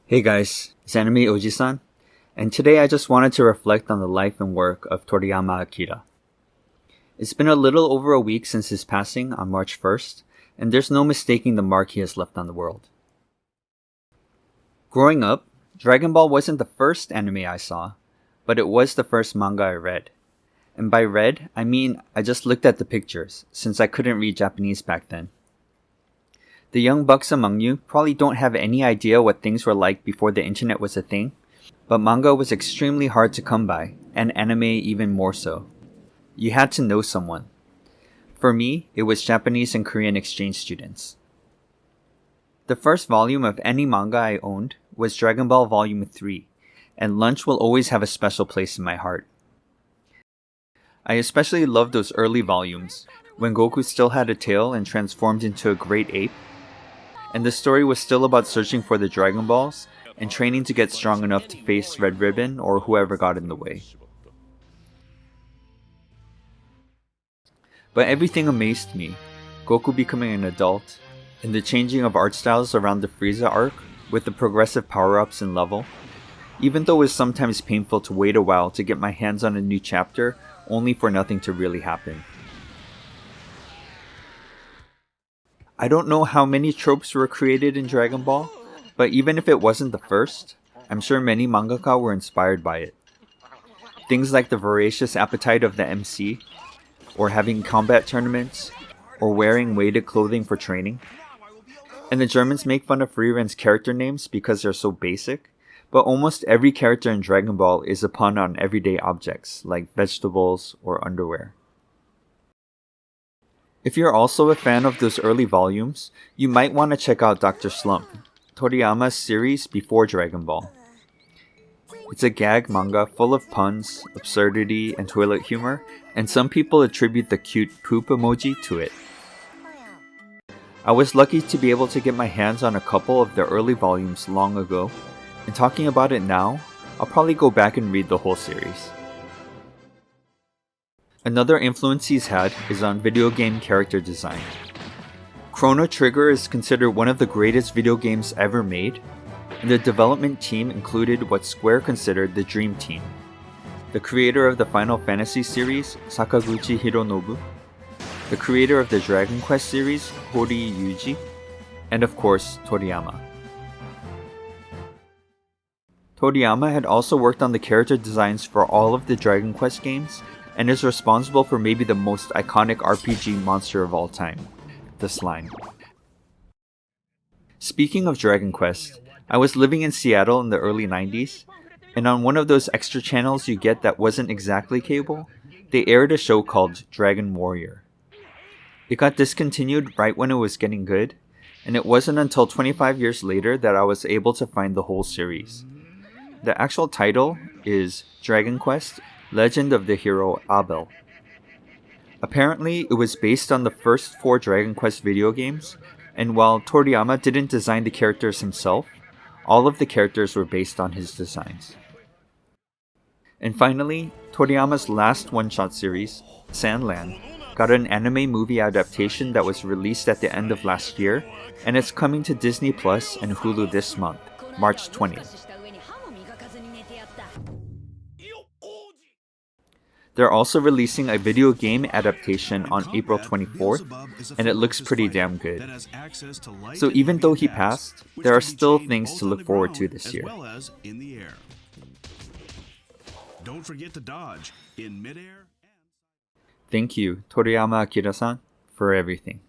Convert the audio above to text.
Hey guys, it's Anime OGsan, and today I just wanted to reflect on the life and work of Toriyama Akira. It's been a little over a week since his passing on March 1st, and there's no mistaking the mark he has left on the world. Growing up, Dragon Ball wasn't the first anime I saw, but it was the first manga I read. And by read, I mean I just looked at the pictures, since I couldn't read Japanese back then. The young bucks among you probably don't have any idea what things were like before the internet was a thing, but manga was extremely hard to come by, and anime even more so. You had to know someone. For me, it was Japanese and Korean exchange students. The first volume of any manga I owned was Dragon Ball Volume 3, and lunch will always have a special place in my heart. I especially loved those early volumes, when Goku still had a tail and transformed into a great ape, and the story was still about searching for the Dragon Balls and training to get strong enough to face Red Ribbon or whoever got in the way. But everything amazed me. Goku becoming an adult, and the changing of art styles around the Frieza arc with the progressive power-ups and level, even though it was sometimes painful to wait a while to get my hands on a new chapter only for nothing to really happen. I don't know how many tropes were created in Dragon Ball, but even if it wasn't the first, I'm sure many mangaka were inspired by it. Things like the voracious appetite of the MC, or having combat tournaments, or wearing weighted clothing for training. And the Germans make fun of Frieren's character names because they're so basic, but almost every character in Dragon Ball is a pun on everyday objects like vegetables or underwear. If you're also a fan of those early volumes, you might want to check out Dr. Slump, Toriyama's series before Dragon Ball. It's a gag manga full of puns, absurdity, and toilet humor, and some people attribute the cute poop emoji to it. I was lucky to be able to get my hands on a couple of the early volumes long ago, and talking about it now, I'll probably go back and read the whole series. Another influence he's had is on video game character design. Chrono Trigger is considered one of the greatest video games ever made, and the development team included what Square considered the Dream Team. The creator of the Final Fantasy series, Sakaguchi Hironobu, the creator of the Dragon Quest series, Hori Yuji, and of course, Toriyama. Toriyama had also worked on the character designs for all of the Dragon Quest games, and is responsible for maybe the most iconic RPG monster of all time, the Slime. Speaking of Dragon Quest, I was living in Seattle in the early 90s, and on one of those extra channels you get that wasn't exactly cable, they aired a show called Dragon Warrior. It got discontinued right when it was getting good, and it wasn't until 25 years later that I was able to find the whole series. The actual title is Dragon Quest: Legend of the Hero Abel. Apparently, it was based on the first 4 Dragon Quest video games, and while Toriyama didn't design the characters himself, all of the characters were based on his designs. And finally, Toriyama's last one-shot series, Sandland, got an anime movie adaptation that was released at the end of last year, and it's coming to Disney Plus and Hulu this month, March 20th. They're also releasing a video game adaptation on April 24th, and it looks pretty damn good. So even though he passed, there are still things to look forward to this year. Don't forget to dodge in midair. Thank you, Toriyama Akira-san, for everything.